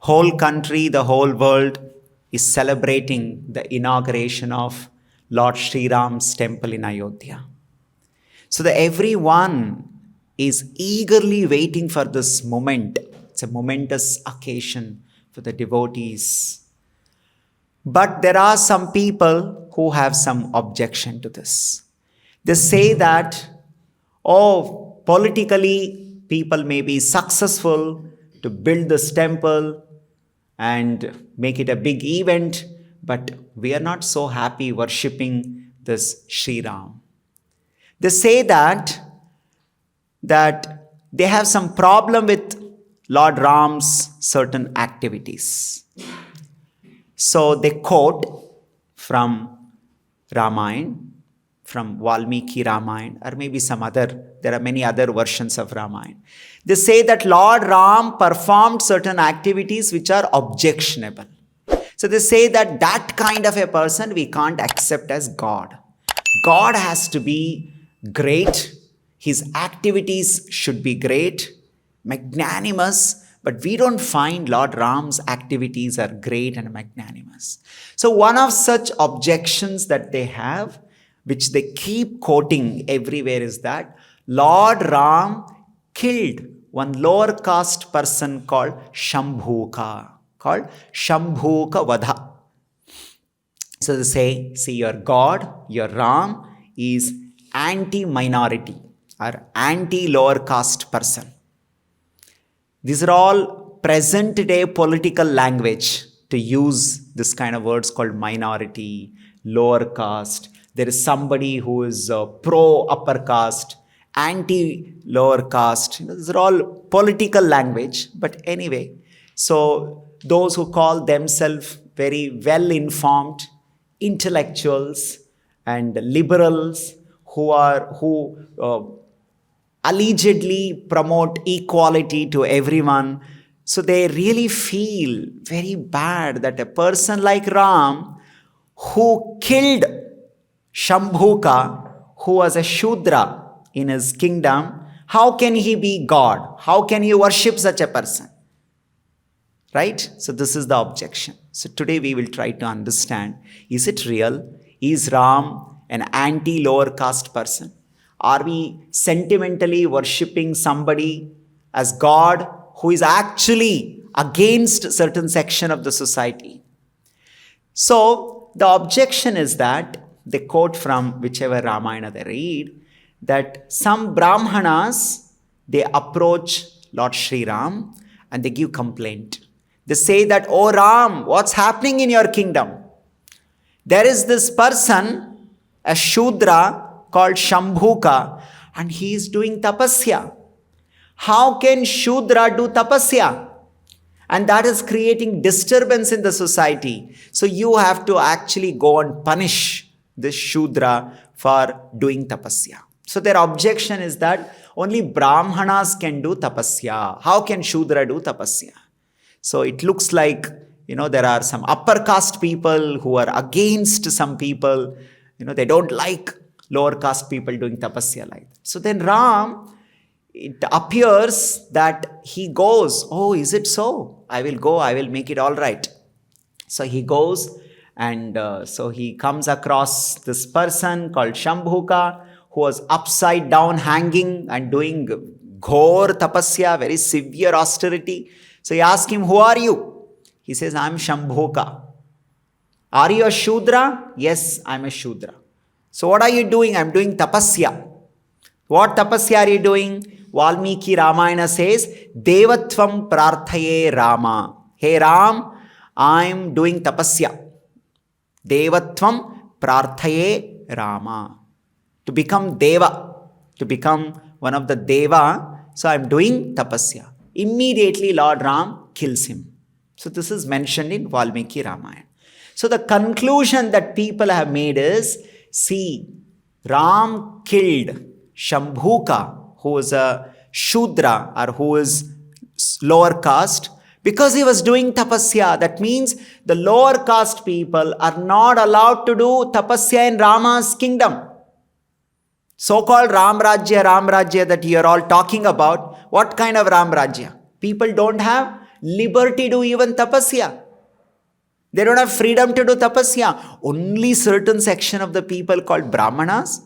whole country, the whole world is celebrating the inauguration of Lord Sri Ram's temple in Ayodhya. So that everyone is eagerly waiting for this moment. It's a momentous occasion for the devotees. But there are some people who have some objection to this. They say that, politically, people may be successful to build this temple and make it a big event, but we are not so happy worshipping this Sri Ram. They say that they have some problem with Lord Ram's certain activities. So they quote from Ramayana, from Valmiki Ramayana, or maybe there are many other versions of Ramayana. They say that Lord Ram performed certain activities which are objectionable. So they say that kind of a person we can't accept as God. God has to be great. His activities should be great, magnanimous, but we don't find Lord Ram's activities are great and magnanimous. So one of such objections that they have, which they keep quoting everywhere, is that Lord Ram killed one lower caste person called Shambhuka Vadha. So they say, see, your God, your Ram is anti-minority or anti-lower caste person. These are all present-day political language to use this kind of words called minority, lower caste. There is somebody who is pro-upper caste, anti-lower caste. These are all political language. But anyway, so those who call themselves very well-informed intellectuals and liberals who allegedly promote equality to everyone. So they really feel very bad that a person like Ram, who killed Shambhuka, who was a shudra in his kingdom, how can he be God? How can you worship such a person? Right? So this is the objection. So today we will try to understand, is it real? Is Ram an anti-lower caste person? Are we sentimentally worshipping somebody as God who is actually against a certain section of the society? So the objection is that they quote from whichever Ramayana they read, that some Brahmanas, they approach Lord Sri Ram and they give complaint. They say that, oh Ram, what's happening in your kingdom? There is this person, a shudra called Shambhuka, and he is doing tapasya. How can shudra do tapasya? And that is creating disturbance in the society. So you have to actually go and punish this shudra for doing tapasya. So their objection is that only Brahmanas can do tapasya. How can shudra do tapasya? So it looks like, there are some upper caste people who are against some people. They don't like lower caste people doing tapasya like that. So then Ram, it appears that he goes, oh, is it so? I will go, I will make it all right. So he goes and so he comes across this person called Shambhuka, who was upside down hanging and doing ghor tapasya, very severe austerity. So he asked him, who are you? He says, I'm Shambhuka. Are you a shudra? Yes, I'm a shudra. So what are you doing? I'm doing tapasya. What tapasya are you doing? Valmiki Ramayana says, Devatvam prarthaye Rama. Hey Ram, I'm doing tapasya. Devatvam prarthaye Rama. To become Deva, to become one of the Deva. So I'm doing tapasya. Immediately Lord Ram kills him. So this is mentioned in Valmiki Ramayana. So the conclusion that people have made is, see, Ram killed Shambhuka, who is a shudra or who is lower caste, because he was doing tapasya. That means the lower caste people are not allowed to do tapasya in Rama's kingdom. So-called Ram Rajya that you are all talking about, what kind of Ram Rajya? People don't have liberty to even tapasya. They don't have freedom to do tapasya. Only certain section of the people called Brahmanas,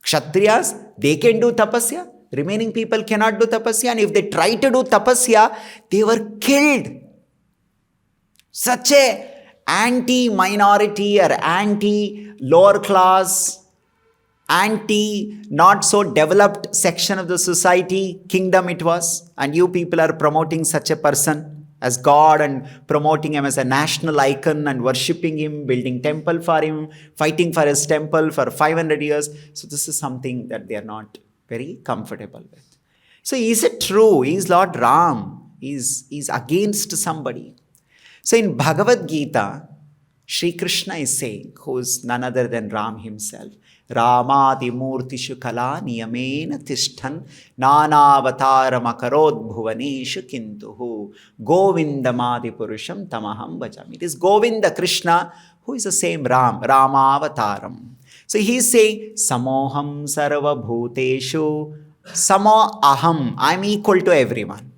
Kshatriyas, they can do tapasya. Remaining people cannot do tapasya. And if they try to do tapasya, they were killed. Such a anti-minority or anti-lower class, anti-not so developed section of the society, kingdom it was. And you people are promoting such a person as God and promoting him as a national icon and worshipping him, building temple for him, fighting for his temple for 500 years. So this is something that they are not very comfortable with. So is it true? Is Lord Ram is against somebody? So in Bhagavad Gita, Sri Krishna is saying, who is none other than Ram himself, Ramadi murtishu kala niyamena tishtan nanavataram akarod bhuvaneshu kintuhu govindamadi purusham tamaham bhajami. It is Govinda Krishna who is the same Ram, Ramavataram. So he is saying, Samoham sarva bhuteshu samo aham. I am equal to everyone.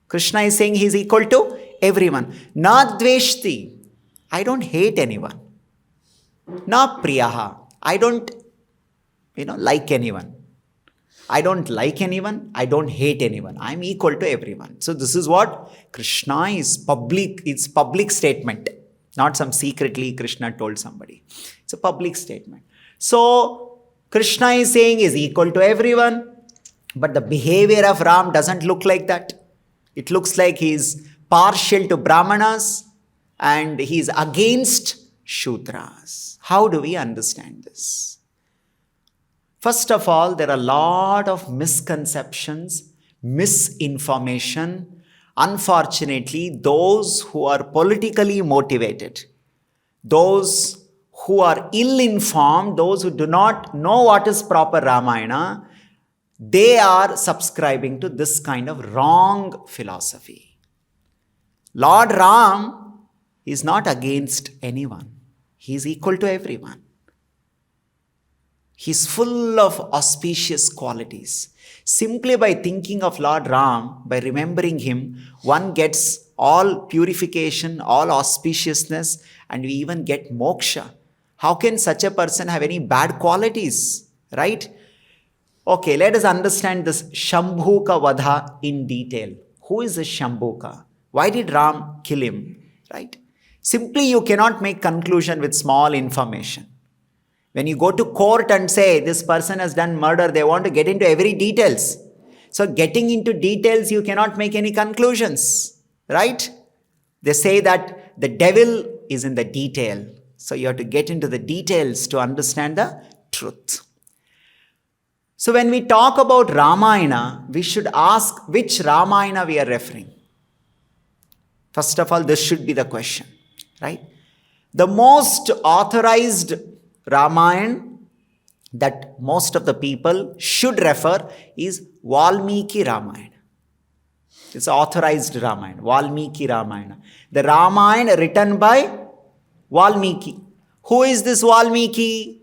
Krishna is saying he is equal to everyone. Na dveshti. I don't hate anyone. Na priyaha. I don't, like anyone. I don't like anyone. I don't hate anyone. I am equal to everyone. So this is what Krishna is public. It's public statement. Not some secretly Krishna told somebody. It's a public statement. So Krishna is saying is equal to everyone. But the behavior of Ram doesn't look like that. It looks like he is partial to Brahmanas and he is against Shudras. How do we understand this? First of all, there are a lot of misconceptions, misinformation. Unfortunately, those who are politically motivated, those who are ill-informed, those who do not know what is proper Ramayana, they are subscribing to this kind of wrong philosophy. Lord Ram is not against anyone. He is equal to everyone. He is full of auspicious qualities. Simply by thinking of Lord Ram, by remembering him, one gets all purification, all auspiciousness, and we even get moksha. How can such a person have any bad qualities? Right? Okay, let us understand this Shambhuka Vadha in detail. Who is this Shambhuka? Why did Ram kill him? Right? Simply you cannot make conclusion with small information. When you go to court and say this person has done murder, they want to get into every details. So getting into details, you cannot make any conclusions. Right? They say that the devil is in the detail. So you have to get into the details to understand the truth. So when we talk about Ramayana, we should ask which Ramayana we are referring. First of all, this should be the question. Right? The most authorized Ramayana that most of the people should refer is Valmiki Ramayana. It's authorized Ramayana, Valmiki Ramayana. The Ramayana written by Valmiki. Who is this Valmiki?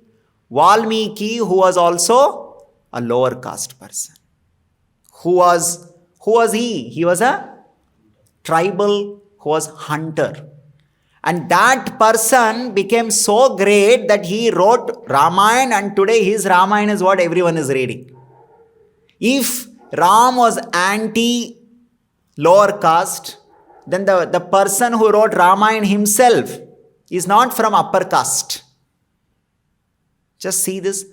Valmiki, who was also a lower caste person. Who was he? He was a tribal who was hunter. And that person became so great that he wrote Ramayana, and today his Ramayana is what everyone is reading. If Ram was anti-lower caste, then the person who wrote Ramayana himself is not from upper caste. Just see this.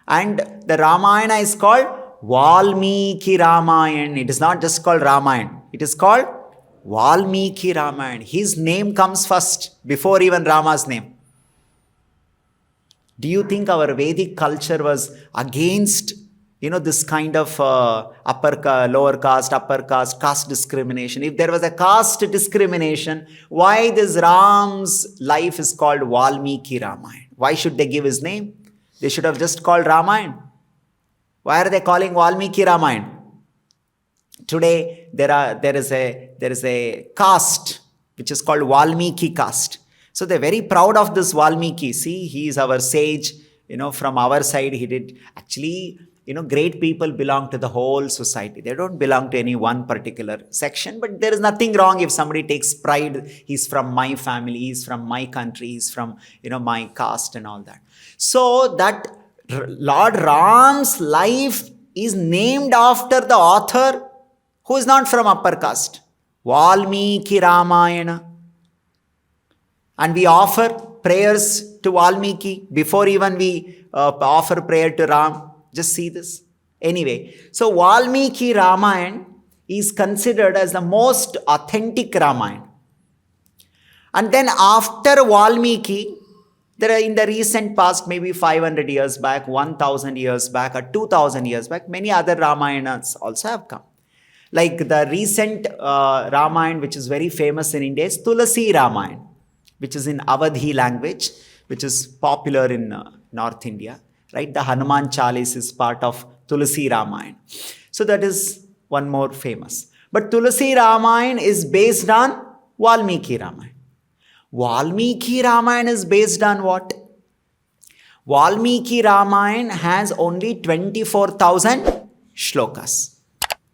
And the Ramayana is called Valmiki Ramayana. It is not just called Ramayana. It is called Valmiki Ramayana. His name comes first before even Rama's name. Do you think our Vedic culture was against, this kind of lower caste, upper caste, caste discrimination? If there was a caste discrimination, why this Ram's life is called Valmiki Ramayana? Why should they give his name? They should have just called Ramayana. Why are they calling Valmiki Ramayana? Today, there is a caste which is called Valmiki caste. So they're very proud of this Valmiki. See, he is our sage. From our side, he did. Actually, great people belong to the whole society. They don't belong to any one particular section, but there is nothing wrong if somebody takes pride. He's from my family, he's from my country, he's from, my caste and all that. So that Lord Ram's life is named after the author who is not from upper caste. Valmiki Ramayana. And we offer prayers to Valmiki before even we offer prayer to Ram. Just see this. Anyway, so Valmiki Ramayana is considered as the most authentic Ramayana. And then after Valmiki, there are in the recent past, maybe 500 years back, 1000 years back, or 2000 years back, many other Ramayanas also have come. Like the recent Ramayana, which is very famous in India, is Tulasi Ramayana, which is in Awadhi language, which is popular in North India. Right? The Hanuman Chalis is part of Tulasi Ramayana. So that is one more famous. But Tulasi Ramayana is based on Valmiki Ramayana. Valmiki Ramayana is based on what? Valmiki Ramayana has only 24,000 shlokas.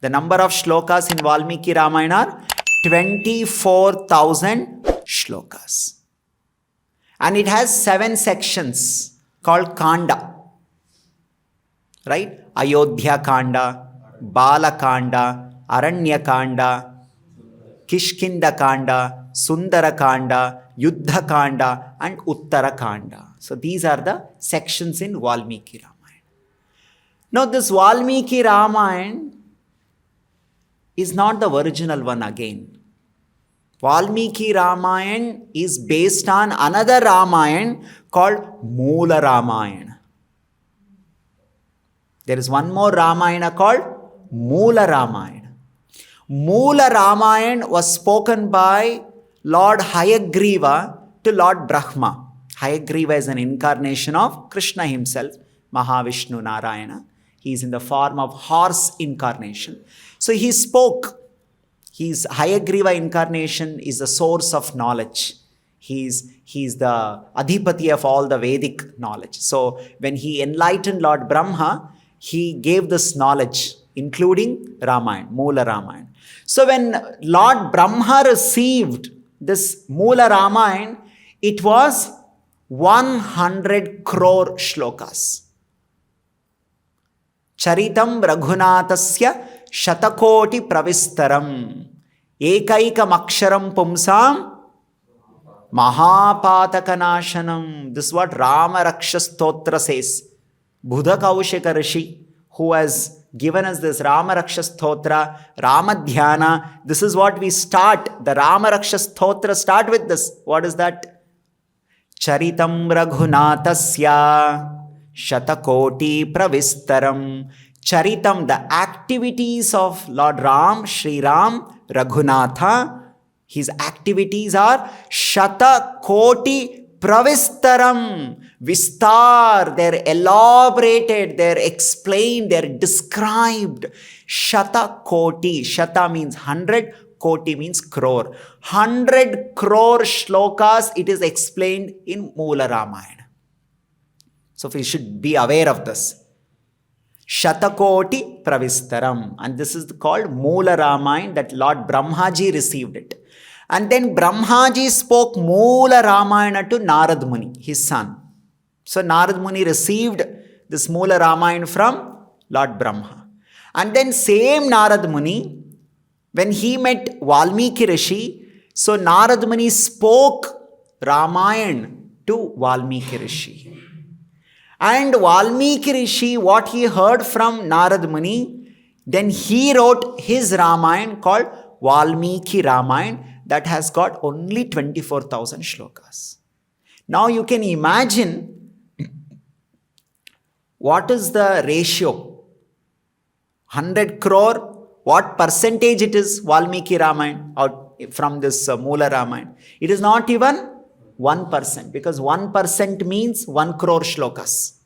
The number of shlokas in Valmiki Ramayana are 24,000 shlokas. And it has 7 sections called Kanda. Right? Ayodhya Kanda, Bala Kanda, Aranya Kanda, Kishkinda Kanda, Sundara Kanda, Yuddha Kanda, and Uttara Kanda. So these are the sections in Valmiki Ramayana. Now this Valmiki Ramayana is not the original one again. Valmiki Ramayana is based on another Ramayana called Mula Ramayan. There is one more Ramayana called Mula Ramayan. Mula Ramayan was spoken by Lord Hayagriva to Lord Brahma. Hayagriva is an incarnation of Krishna himself, Mahavishnu Narayana. He is in the form of horse incarnation. So he spoke. His Hayagriva incarnation is the source of knowledge. He's the Adhipati of all the Vedic knowledge. So when he enlightened Lord Brahma, he gave this knowledge, including Ramayana, Mula Ramayana. So when Lord Brahma received this Mula Ramayana, it was 100 crore shlokas. Charitam Raghunathasya Shatakoti Pravistaram Ekaikam Aksharam Pumsam Mahapatakanashanam. This is what Rama Rakshastotra says. Buddha Kaushika Rishi, who has given us this Rama Rakshastotra, Rama Dhyana. This is what we start. The Rama Rakshastotra start with this. What is that? Charitam Raghunathasya Shatakoti Pravistaram. Charitam, the activities of Lord Ram, Sri Ram, Raghunatha. His activities are Shatakoti Pravistaram. Vistar, they're elaborated, they're explained, they're described. Shata Koti. Shata means 100, Koti means crore. 100 crore shlokas, it is explained in Mula Ramayana. So we should be aware of this. Shatakoti Pravistaram. And this is called Mula Ramayana, that Lord Brahmaji received it. And then Brahmaji spoke Mula Ramayana to Narad Muni, his son. So Narad Muni received this Mula Ramayana from Lord Brahma. And then same Narad Muni, when he met Valmiki Rishi, so Narad Muni spoke Ramayana to Valmiki Rishi. And Valmiki Rishi, what he heard from Narad Muni, then he wrote his Ramayana called Valmiki Ramayana, that has got only 24,000 shlokas. Now you can imagine what is the ratio? 100 crore, what percentage it is Valmiki Ramayana or from this Mula Ramayana? It is not even 1%, because 1% means 1 crore shlokas.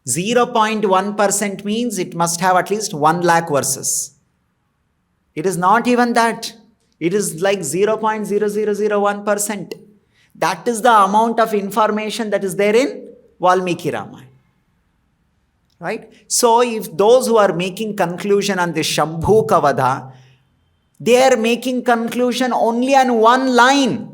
0.1% means it must have at least 1 lakh verses. It is not even that. It is like 0.0001%. That is the amount of information that is there in Valmiki Ramayana. Right? So if those who are making conclusion on the Shambhuka Vada, they are making conclusion only on one line.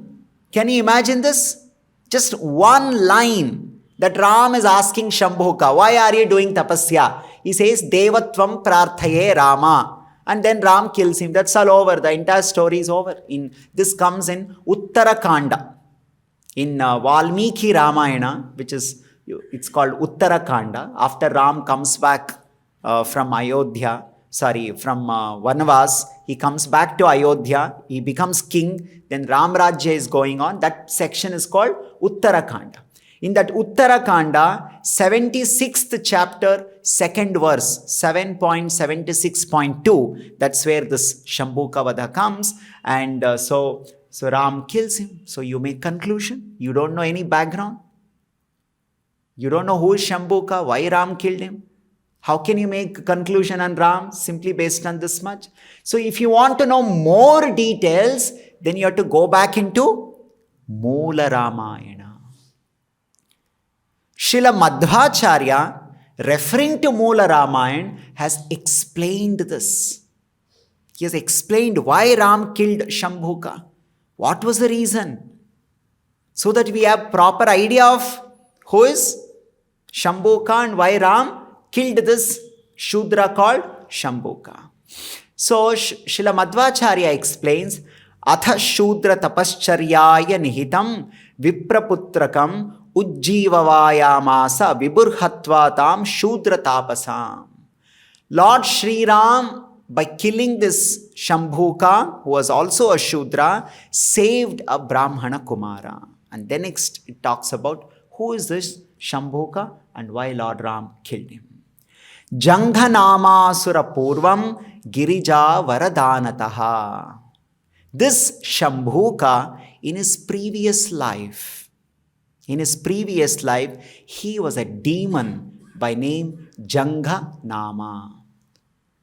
Can you imagine this? Just one line that Ram is asking Shambhuka, why are you doing tapasya? He says, Devatvam prarthaye Rama. And then Ram kills him. That's all over. The entire story is over. This comes in Uttarakanda. In Valmiki Ramayana, which is, it's called Uttarakanda. After Ram comes back from Ayodhya, from Vanvas, he comes back to Ayodhya, he becomes king, then Ram Rajya is going on. That section is called Uttarakanda. In that Uttarakanda, 76th chapter, 2nd verse, 7.76.2, that's where this Shambhuka Vada comes. And so Ram kills him. So you make conclusion. You don't know any background. You don't know who is Shambhuka, why Ram killed him. How can you make a conclusion on Ram simply based on this much? So if you want to know more details, then you have to go back into Mula Ramayana. Srila Madhvacharya, referring to Mula Ramayan, has explained this. He has explained why Ram killed Shambhuka. What was the reason? So that we have proper idea of who is Shambhuka and why Ram killed this shudra called Shambhuka. So Srila Madhvacharya explains, Atha shudra tapascharya nihitam vipraputrakam ujjivavayamasa viburhatvatam shudra tapasam. Lord Sri Ram, by killing this Shambhuka, who was also a shudra, saved a Brahmana Kumara. And then next it talks about who is this Shambhuka and why Lord Ram killed him. Janghanāmasura purvam girija varadanataha. This Shambhuka, in his previous life, he was a demon by name Janghanāma.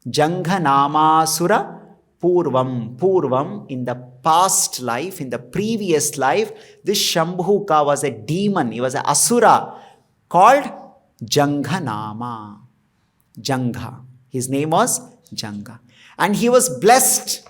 Janghanāmasura purvam, in the past life, in the previous life, this Shambhuka was a demon. He was an asura called Janghanāma. Jangha. His name was Jangha. And he was blessed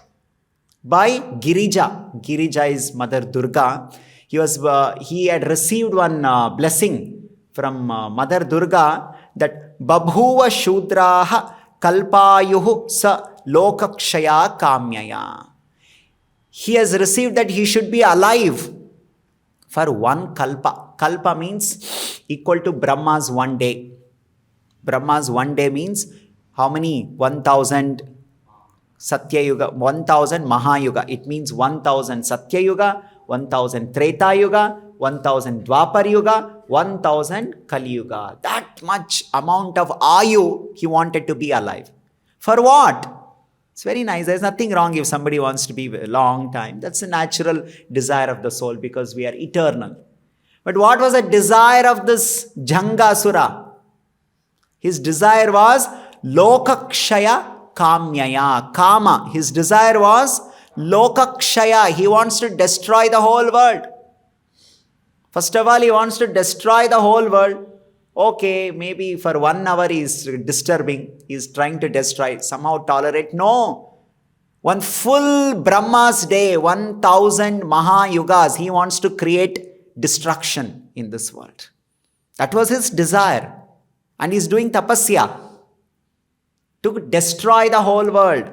by Girija. Girija is Mother Durga. He had received one blessing from Mother Durga that Babhuva Shudraha Kalpayuhu Sa Lokakshaya Kamyaya. He has received that he should be alive for one kalpa. Kalpa means equal to Brahma's one day. Brahma's one day means how many? 1000 Satya Yuga, 1000 Mahayuga. It means 1000 Satya Yuga, 1000 Treta Yuga, 1000 Dwapar Yuga, 1000 Kali Yuga. That much amount of Ayu he wanted to be alive. For what? It's very nice. There's nothing wrong if somebody wants to be a long time. That's a natural desire of the soul because we are eternal. But what was the desire of this Jangasura? His desire was Lokakshaya Kamyaya. Kama. His desire was Lokakshaya. He wants to destroy the whole world. First of all, he wants to destroy the whole world. Okay, maybe for 1 hour he is disturbing. He is trying to destroy. Somehow tolerate. No. One full Brahma's day, 1000 Mahayugas, he wants to create destruction in this world. That was his desire. And he's doing tapasya to destroy the whole world.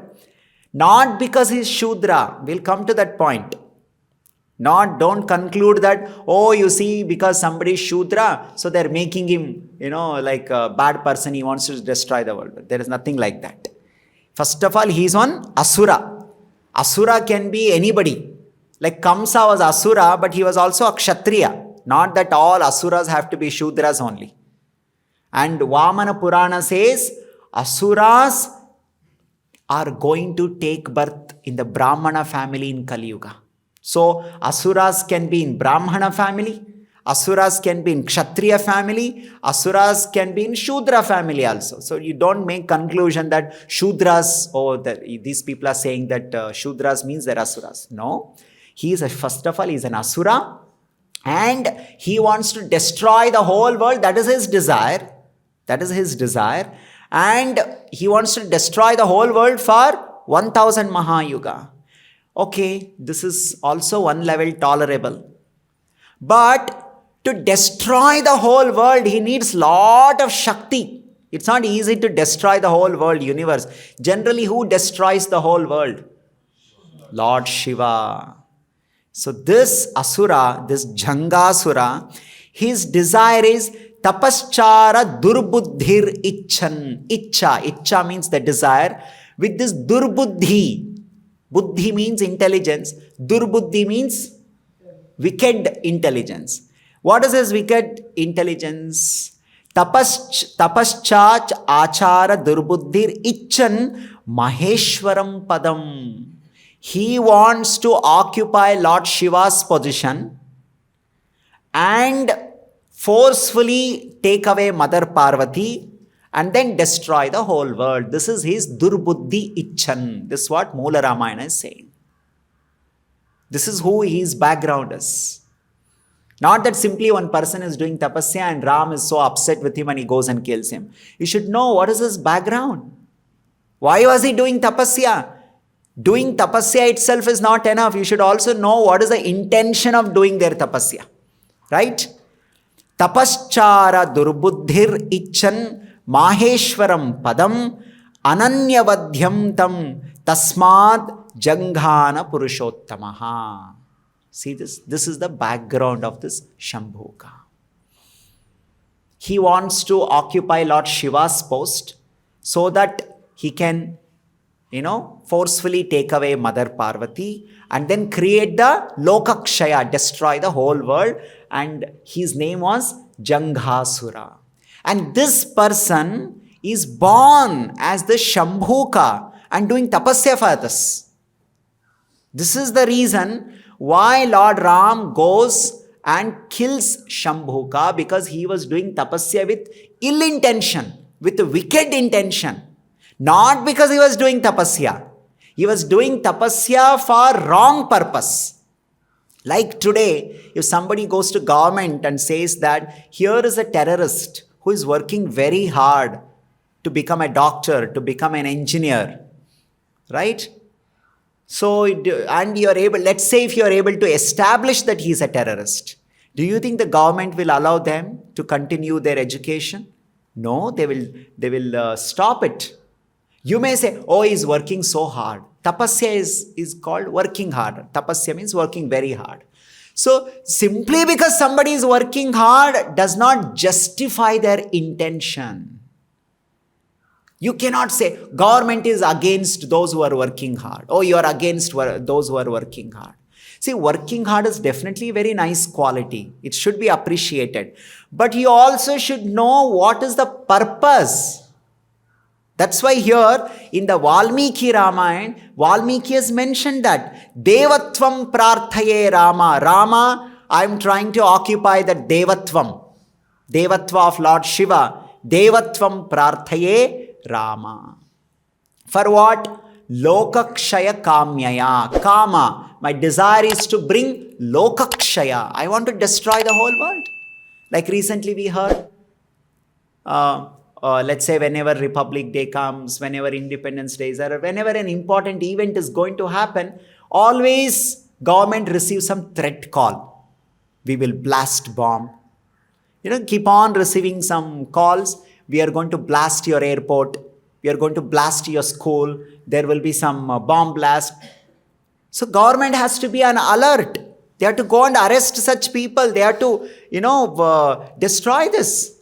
Not because he's Shudra. We'll come to that point. Don't conclude that, oh, you see, because somebody is Shudra, so they're making him, like a bad person. He wants to destroy the world. There is nothing like that. First of all, he's on Asura. Asura can be anybody. Like Kamsa was Asura, but he was also a Kshatriya. Not that all Asuras have to be Shudras only. And Vamana Purana says, Asuras are going to take birth in the Brahmana family in Kali Yuga. So, Asuras can be in Brahmana family, Asuras can be in Kshatriya family, Asuras can be in Shudra family also. So, you don't make conclusion that Shudras, these people are saying that Shudras means they're Asuras. No. First of all, he's an Asura and he wants to destroy the whole world. That is his desire. That is his desire. And he wants to destroy the whole world for 1000 Mahayuga. Okay, this is also one level tolerable. But to destroy the whole world, he needs lot of Shakti. It's not easy to destroy the whole world, universe. Generally, who destroys the whole world? Lord Shiva. So this Asura, this Jangasura, his desire is Tapaschara Durbuddhir Icchan. Icha means the desire. With this Durbuddhi, Buddhi means intelligence, Durbuddhi means wicked intelligence. What is his wicked intelligence? Tapaschach Achara Durbuddhir Icchan Maheshwaram Padam. He wants to occupy Lord Shiva's position and forcefully take away Mother Parvati and then destroy the whole world. This is his Durbuddhi Icchan. This is what Mula Ramayana is saying. This is who his background is. Not that simply one person is doing tapasya and Ram is so upset with him and he goes and kills him. You should know what is his background. Why was he doing tapasya? Doing tapasya itself is not enough. You should also know what is the intention of doing their tapasya. Right? Tapaschara durbuddhir icchan maheshwaram padam ananyavadhyam tam tasmad janghana purushottamaha. See this? This is the background of this Shambhuka. He wants to occupy Lord Shiva's post so that he can, forcefully take away Mother Parvati and then create the Lokakshaya, destroy the whole world. And his name was Janghasura. And this person is born as the Shambhuka and doing tapasya for this. This is the reason why Lord Ram goes and kills Shambhuka, because he was doing tapasya with ill intention, with wicked intention. Not because he was doing tapasya. He was doing tapasya for wrong purpose. Like today, if somebody goes to government and says that here is a terrorist who is working very hard to become a doctor, to become an engineer, right? So, and you are able, let's say if you are able to establish that he is a terrorist, do you think the government will allow them to continue their education? No, they will stop it. You may say, oh, he is working so hard. Tapasya is called working hard. Tapasya means working very hard. So, simply because somebody is working hard does not justify their intention. You cannot say, government is against those who are working hard. Oh, you are against those who are working hard. See, working hard is definitely a very nice quality. It should be appreciated. But you also should know what is the purpose. That's why here in the Valmiki Ramayana, Valmiki has mentioned that Devatvam prarthaye Rama. Rama, I am trying to occupy that Devatvam. Devatva of Lord Shiva. Devatvam prarthaye Rama. For what? Lokakshaya kamyaya. Kama. My desire is to bring Lokakshaya. I want to destroy the whole world. Like recently we heard, let's say whenever Republic Day comes, whenever Independence Day is, or whenever an important event is going to happen, always government receives some threat call. We will blast bomb. Keep on receiving some calls. We are going to blast your airport. We are going to blast your school. There will be some bomb blast. So government has to be on alert. They have to go and arrest such people. They have to, destroy this.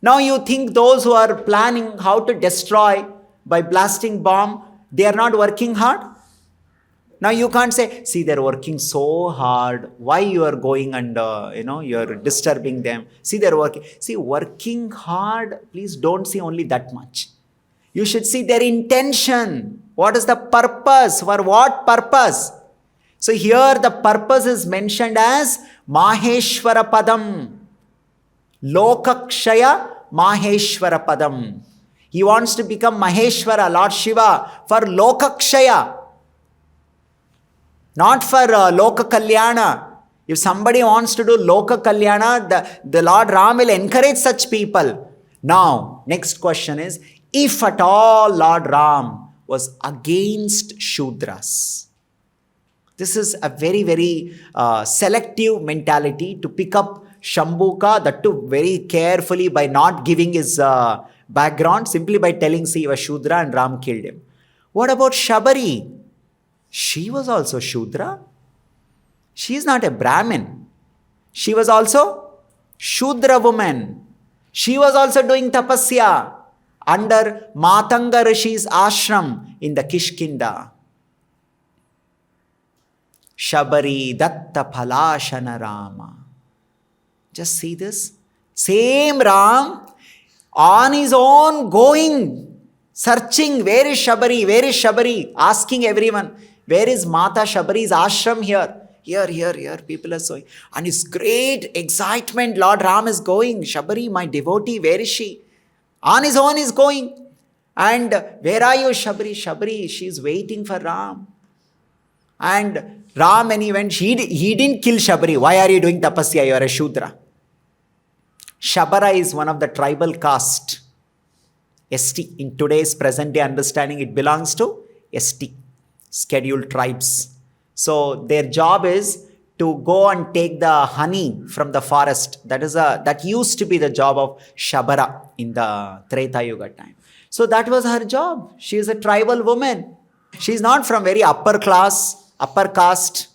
Now you think those who are planning how to destroy by blasting bomb, they are not working hard? Now you can't say, see, they're working so hard. Why you are going and, you're disturbing them. See, they're working. See, working hard, please don't see only that much. You should see their intention. What is the purpose? For what purpose? So here the purpose is mentioned as Maheshwara Padam. Lokakshaya Maheshwara Padam. He wants to become Maheshwara, Lord Shiva, for Lokakshaya. Not for Loka Kalyana. If somebody wants to do Loka Kalyana, the Lord Ram will encourage such people. Now, next question is, if at all Lord Ram was against Shudras. This is a very, very selective mentality to pick up Shambhuka, that too very carefully by not giving his background, simply by telling, see, he was Shudra and Ram killed him. What about Shabari? She was also Shudra. She is not a Brahmin. She was also Shudra woman. She was also doing Tapasya under Matanga Rishi's ashram in the Kishkinda. Shabari Datta Phalashana Rama. Just see this. Same Ram on his own going, searching, where is Shabari? Where is Shabari? Asking everyone, where is Mata Shabari's ashram here? Here, people are going. And it's great excitement, Lord Ram is going. Shabari, my devotee, where is she? On his own is going. And where are you, Shabari? Shabari, she's waiting for Ram. And Ram, when he went, he didn't kill Shabari. Why are you doing Tapasya? You are a Shudra. Shabara is one of the tribal caste. ST. In today's present day understanding, it belongs to ST. Scheduled tribes. So their job is to go and take the honey from the forest. That used to be the job of Shabara in the Treta Yuga time. So that was her job. She is a tribal woman. She is not from very upper class, upper caste.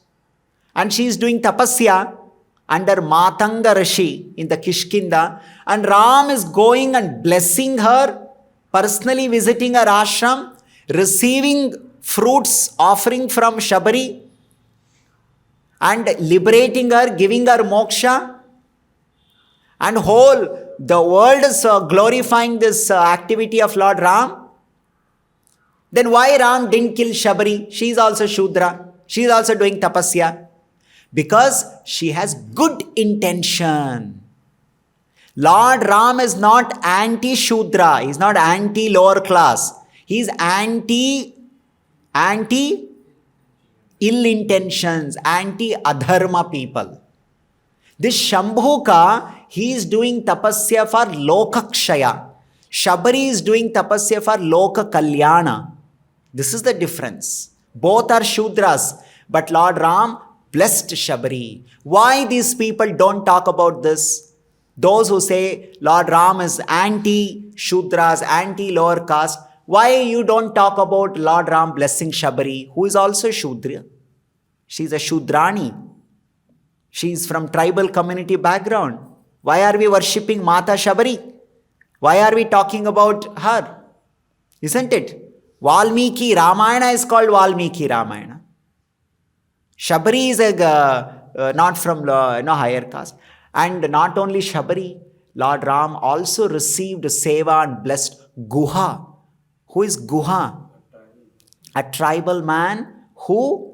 And she is doing Tapasya under Matanga Rishi in the Kishkinda. And Ram is going and blessing her, personally visiting her ashram, receiving fruits offering from Shabari, and liberating her, giving her moksha, and the world is glorifying this activity of Lord Ram. Then why Ram didn't kill Shabari? She is also Shudra. She is also doing Tapasya. Because she has good intention. Lord Ram is not anti-Shudra. He is not anti-lower class. He is anti ill intentions, anti-adharma people. This Shambhuka, he is doing tapasya for lokakshaya. Shabari is doing tapasya for loka kalyana. This is the difference. Both are Shudras, but Lord Ram blessed Shabari. Why these people don't talk about this? Those who say Lord Ram is anti-Shudras, anti-lower caste, why you don't talk about Lord Ram blessing Shabari, who is also Shudra? She is a Shudrani. She is from tribal community background. Why are we worshipping Mata Shabari? Why are we talking about her? Isn't it? Valmiki Ramayana is called Valmiki Ramayana. Shabari is not from higher caste. And not only Shabari, Lord Ram also received seva and blessed Guha. Who is Guha? A tribal man who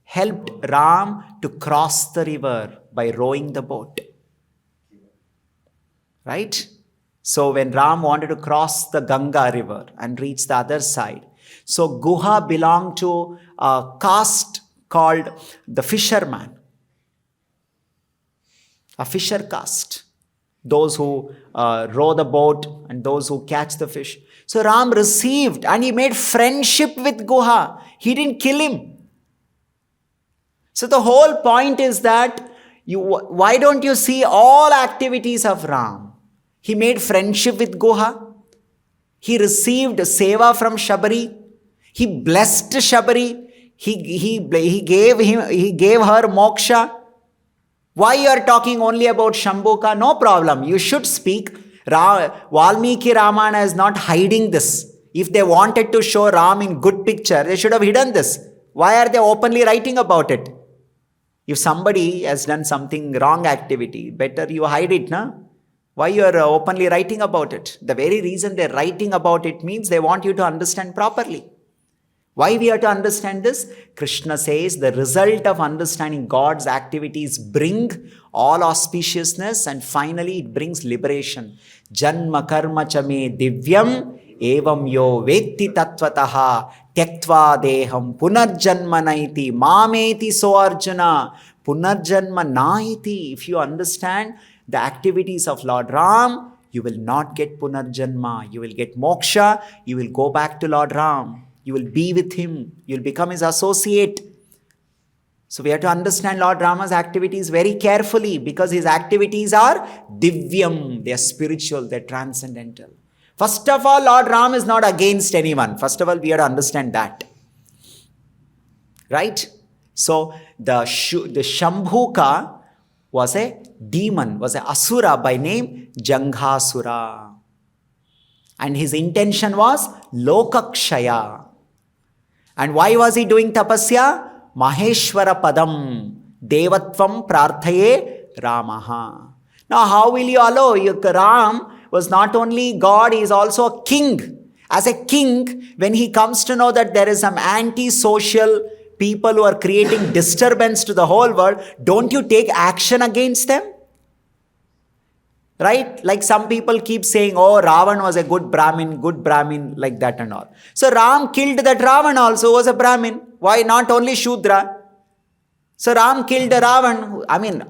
helped Ram to cross the river by rowing the boat. Right? So when Ram wanted to cross the Ganga river and reach the other side, so Guha belonged to a caste called the fisherman. A fisher caste. Those who row the boat and those who catch the fish. So Ram received and he made friendship with Guha. He didn't kill him. So the whole point is that why don't you see all activities of Ram? He made friendship with Guha. He received seva from Shabari. He blessed Shabari. He gave her moksha. Why you are talking only about Shambhuka? No problem. You should speak. Valmiki Ramayana is not hiding this. If they wanted to show Ram in good picture, they should have hidden this. Why are they openly writing about it? If somebody has done something wrong activity, better you hide it, na? Why you are openly writing about it? The very reason they are writing about it means they want you to understand properly. Why we have to understand this? Krishna says the result of understanding God's activities bring all auspiciousness and finally it brings liberation. Janma karma chame divyam evam yo vetti tattvataha tyaktva deham punarjanma naiti mameti so arjuna punarjanma naiti. If you understand the activities of Lord Ram, you will not get punarjanma. You will get moksha. You will go back to Lord Ram. You will be with him. You will become his associate. So we have to understand Lord Rama's activities very carefully, because his activities are divyam. They are spiritual. They are transcendental. First of all, Lord Ram is not against anyone. First of all, we have to understand that. Right? So the Shambhuka was a demon, was an asura by name Janghasura. And his intention was Lokakshaya. And why was he doing tapasya? Maheshwara padam devatvam prarthaye Ramaha. Now how will you allow? Ram was not only God, he is also a king. As a king, when he comes to know that there is some anti-social people who are creating disturbance to the whole world, don't you take action against them? Right? Like some people keep saying, oh, Ravan was a good Brahmin, like that and all. So Ram killed that Ravan also, was a Brahmin. Why not only Shudra? So Ram killed Ravan. I mean,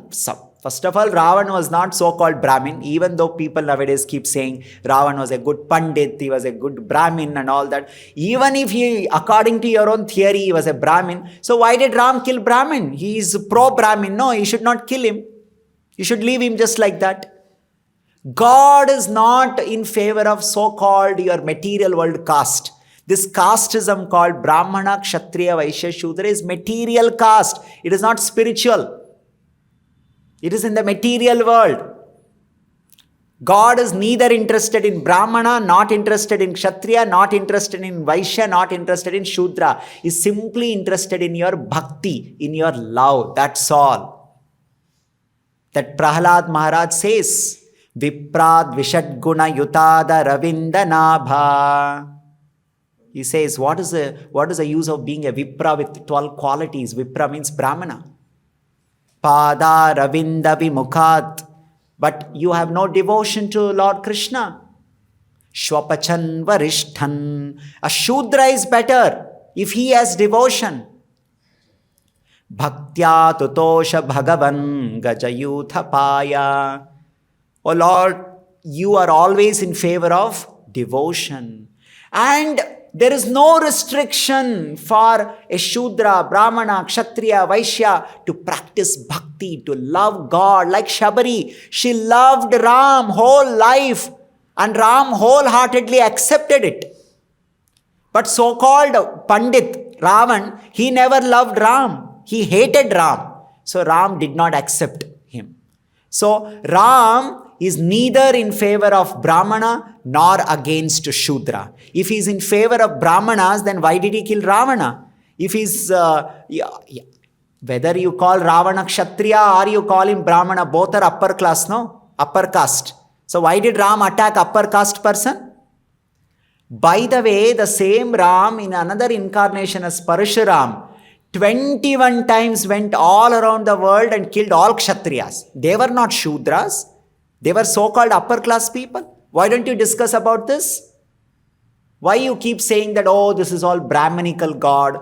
first of all, Ravan was not so-called Brahmin, even though people nowadays keep saying Ravan was a good Pandit, he was a good Brahmin and all that. Even if he, according to your own theory, he was a Brahmin, so why did Ram kill Brahmin? He is pro-Brahmin. No, you should not kill him. You should leave him just like that. God is not in favor of so-called your material world caste. This casteism called Brahmana, Kshatriya, Vaishya, Shudra is material caste. It is not spiritual. It is in the material world. God is neither interested in Brahmana, not interested in Kshatriya, not interested in Vaishya, not interested in Shudra. He is simply interested in your bhakti, in your love. That's all. That Prahlad Maharaj says, Viprad Vishadguna Yutada Ravinda Nabha. He says, what is the use of being a Vipra with 12 qualities? Vipra means Brahmana. Pada Ravinda Vimukhat. But you have no devotion to Lord Krishna. Shwapachan Varishtan. A Shudra is better if he has devotion. Bhaktya Tutosha Bhagavan Gajayuthapaya. Oh Lord, you are always in favor of devotion. And there is no restriction for a Shudra, Brahmana, Kshatriya, Vaishya to practice bhakti, to love God. Like Shabari, she loved Ram whole life and Ram wholeheartedly accepted it. But so-called Pandit, Ravan, he never loved Ram. He hated Ram. So Ram did not accept him. So Ram is neither in favor of Brahmana nor against Shudra. If he is in favor of Brahmanas, then why did he kill Ravana? If he's, whether you call Ravana Kshatriya or you call him Brahmana, both are upper class, no? Upper caste. So why did Ram attack upper caste person? By the way, the same Ram in another incarnation as Parashuram, 21 times went all around the world and killed all Kshatriyas. They were not Shudras. They were so-called upper class people. Why don't you discuss about this? Why you keep saying that, oh, this is all Brahmanical God,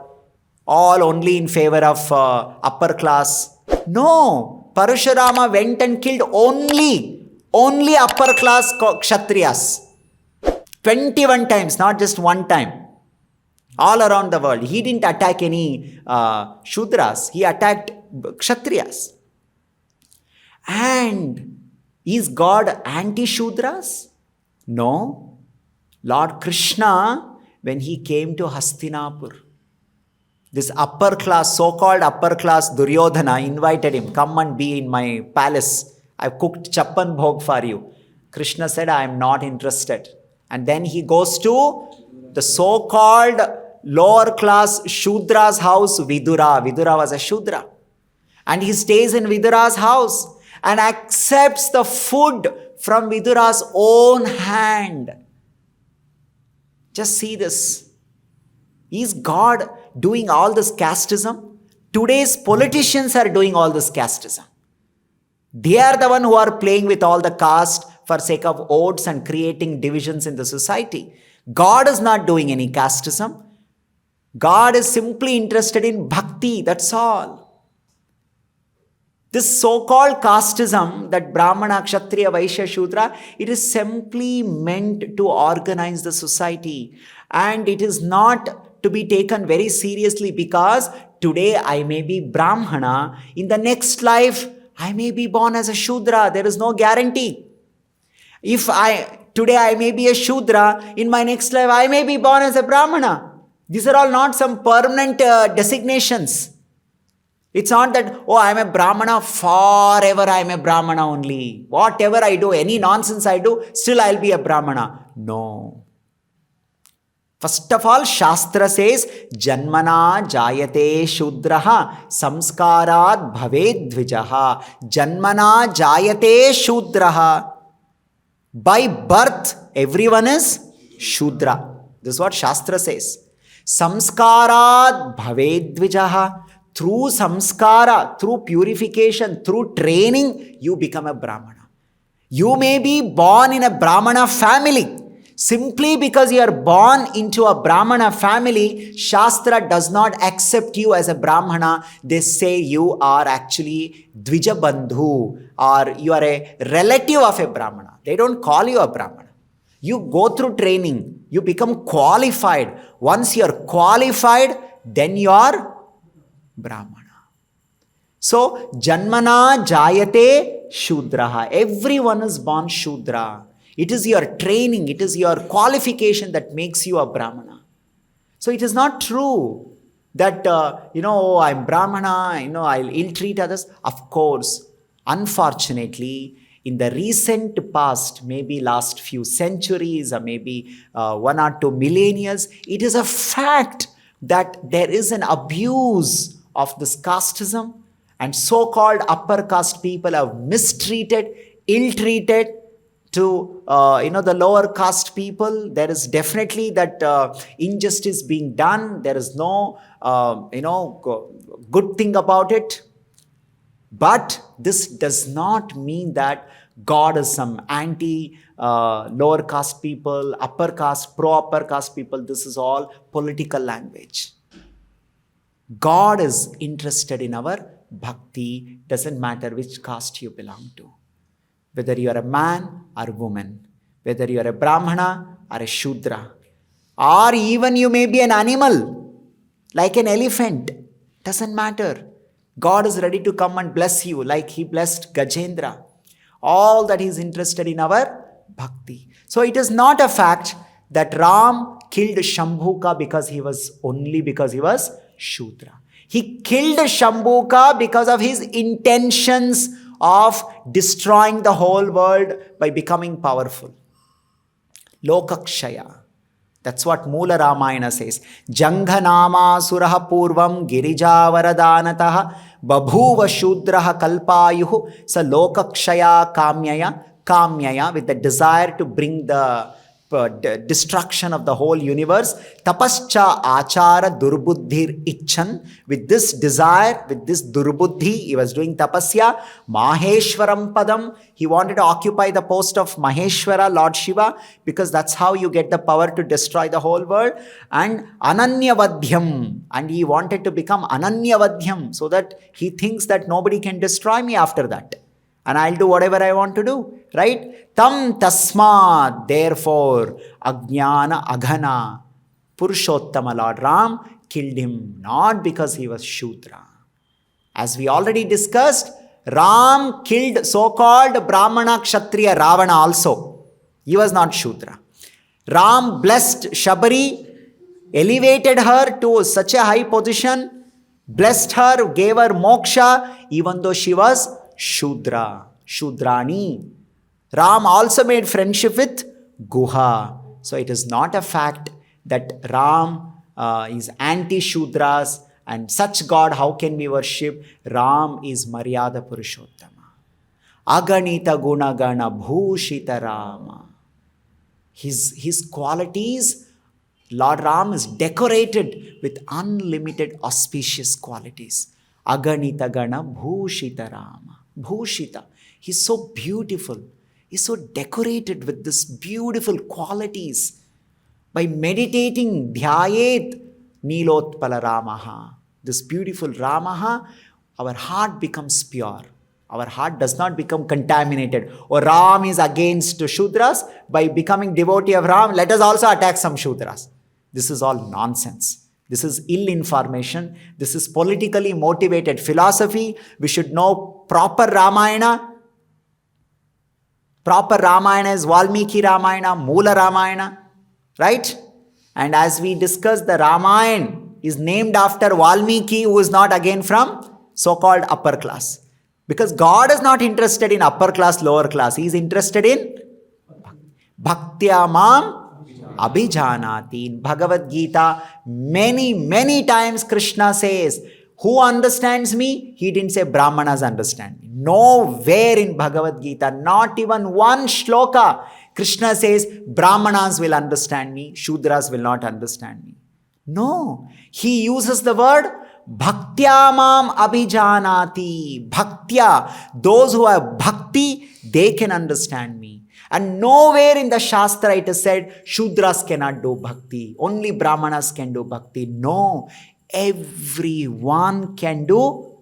all only in favor of upper class? No, Parashurama went and killed only upper class Kshatriyas. 21 times, not just one time. All around the world. He didn't attack any Shudras. He attacked Kshatriyas. And is God anti-Shudras? No. Lord Krishna, when he came to Hastinapur, this upper class, so-called upper class Duryodhana invited him, come and be in my palace. I've cooked chappan bhog for you. Krishna said, I am not interested. And then he goes to the so-called lower class Shudra's house, Vidura. Vidura was a Shudra. And he stays in Vidura's house and accepts the food from Vidura's own hand. Just see this. Is God doing all this casteism? Today's politicians are doing all this casteism. They are the one who are playing with all the caste for sake of votes and creating divisions in the society. God is not doing any casteism. God is simply interested in bhakti, that's all. This so-called casteism, that Brahmana, Kshatriya, Vaishya, Shudra, it is simply meant to organize the society. And it is not to be taken very seriously, because today I may be Brahmana, in the next life I may be born as a Shudra. There is no guarantee. Today I may be a Shudra, in my next life I may be born as a Brahmana. These are all not some permanent designations. It's not that, oh, I'm a Brahmana, forever I'm a Brahmana only. Whatever I do, any nonsense I do, still I'll be a Brahmana. No. First of all, Shastra says, Janmana jayate shudraha samskarat bhaved dvijaha. Janmana jayate shudraha. By birth, everyone is Shudra. This is what Shastra says. Samskarat bhaved dvijaha. Through samskara, through purification, through training, you become a Brahmana. You may be born in a Brahmana family. Simply because you are born into a Brahmana family, Shastra does not accept you as a Brahmana. They say you are actually Dvija Bandhu, or you are a relative of a Brahmana. They don't call you a Brahmana. You go through training. You become qualified. Once you are qualified, then you are Brahmana. So, Janmana jayate Shudraha. Everyone is born Shudra. It is your training, it is your qualification that makes you a Brahmana. So, it is not true that, I'm Brahmana, I'll ill-treat others. Of course, unfortunately, in the recent past, maybe last few centuries or maybe 1 or 2 millennia, it is a fact that there is an abuse of this casteism, and so-called upper caste people have mistreated, ill-treated to the lower caste people. There is definitely that injustice being done. There is no good thing about it. But this does not mean that God is some anti lower caste people, upper caste, pro-upper caste people. This is all political language. God is interested in our bhakti. Doesn't matter which caste you belong to. Whether you are a man or a woman. Whether you are a Brahmana or a Shudra. Or even you may be an animal. Like an elephant. Doesn't matter. God is ready to come and bless you like He blessed Gajendra. All that He is interested in our bhakti. So it is not a fact that Ram killed Shambhuka because he was Shudra. He killed Shambhuka because of his intentions of destroying the whole world by becoming powerful. Lokakshaya. That's what Mula Ramayana says. Janghanama suraha purvam girijavaradanataha babhuva shudraha kalpayuhu sa lokakshaya kamyaya, with the desire to bring the destruction of the whole universe. Tapasya achara durbuddhir icchan. With this desire, with this durbuddhi, he was doing tapasya. Maheshwaram padam. He wanted to occupy the post of Maheshwara, Lord Shiva, because that's how you get the power to destroy the whole world. And ananyavadhyam. And he wanted to become ananyavadhyam, so that he thinks that nobody can destroy me after that. And I'll do whatever I want to do, right? Tam tasmad, therefore, ajnana aghana, Purushottama Lord Ram killed him, not because he was Shudra. As we already discussed, Ram killed so-called Brahmana Kshatriya Ravana also. He was not Shudra. Ram blessed Shabari, elevated her to such a high position, blessed her, gave her moksha, even though she was Shudra, Shudrani. Ram also made friendship with Guha. So it is not a fact that Ram is anti-Shudras and such God, how can we worship? Ram is Maryada Purushottama. Aganita Gunagana Bhushita Rama. His qualities, Lord Ram is decorated with unlimited auspicious qualities. Aganita Gana Bhushita Rama. Bhushita. He's so beautiful. He's so decorated with these beautiful qualities. By meditating, dhyayet Nilotpala Ramaha. This beautiful Ramaha, our heart becomes pure. Our heart does not become contaminated. Or Ram is against Shudras. By becoming devotee of Ram, let us also attack some Shudras. This is all nonsense. This is ill information. This is politically motivated philosophy. We should know proper Ramayana. Proper Ramayana is Valmiki Ramayana, Mula Ramayana. Right? And as we discussed, the Ramayana is named after Valmiki, who is not again from so-called upper class. Because God is not interested in upper class, lower class. He is interested in Bhaktya Mam Abhijanati. In Bhagavad Gita, many times Krishna says, who understands me? He didn't say Brahmanas understand me. Nowhere in Bhagavad Gita, not even one shloka, Krishna says, Brahmanas will understand me, Shudras will not understand me. No, he uses the word Bhaktya Mam Abhijanati. Bhaktya, those who have bhakti, they can understand me. And nowhere in the Shastra it is said, Shudras cannot do bhakti, only Brahmanas can do bhakti. No, everyone can do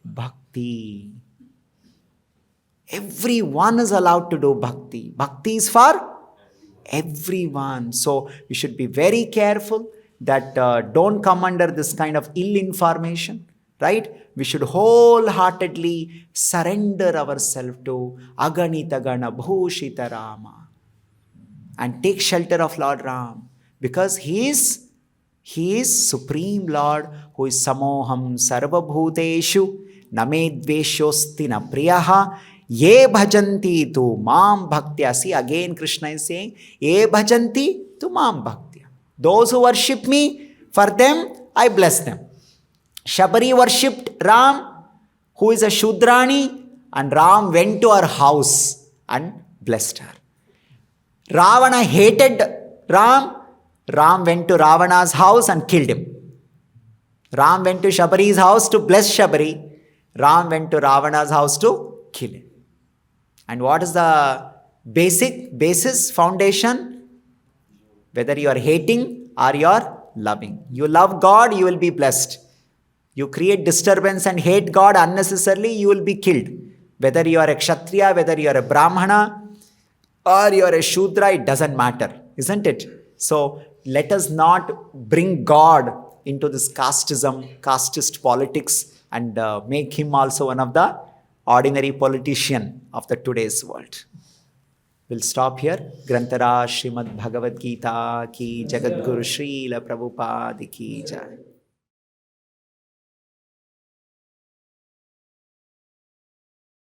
bhakti. Everyone is allowed to do bhakti. Bhakti is for everyone. So we should be very careful that don't come under this kind of ill information, right? We should wholeheartedly surrender ourselves to Aganita Gana Bhushita Rama and take shelter of Lord Ram, because He is Supreme Lord, who is Samoham Sarvabhuteshu Name Dveshosti Na Priyaha Ye Bhajanti Tu Mam Bhaktya. See, again Krishna is saying, Ye Bhajanti Tu Mam Bhaktya. Those who worship me, for them I bless them. Shabari worshipped Ram, who is a Shudrani, and Ram went to her house and blessed her. Ravana hated Ram. Ram went to Ravana's house and killed him. Ram went to Shabari's house to bless Shabari. Ram went to Ravana's house to kill him. And what is the basis, foundation? Whether you are hating or you are loving. You love God, you will be blessed. You create disturbance and hate God unnecessarily, you will be killed. Whether you are a Kshatriya, whether you are a Brahmana, or you are a Shudra, it doesn't matter, isn't it? So let us not bring God into this casteist politics and make him also one of the ordinary politician of the today's world. We'll stop here. Grantara Srimad Bhagavad Gita ki Jagadguru Srila Prabhupada ki Jai.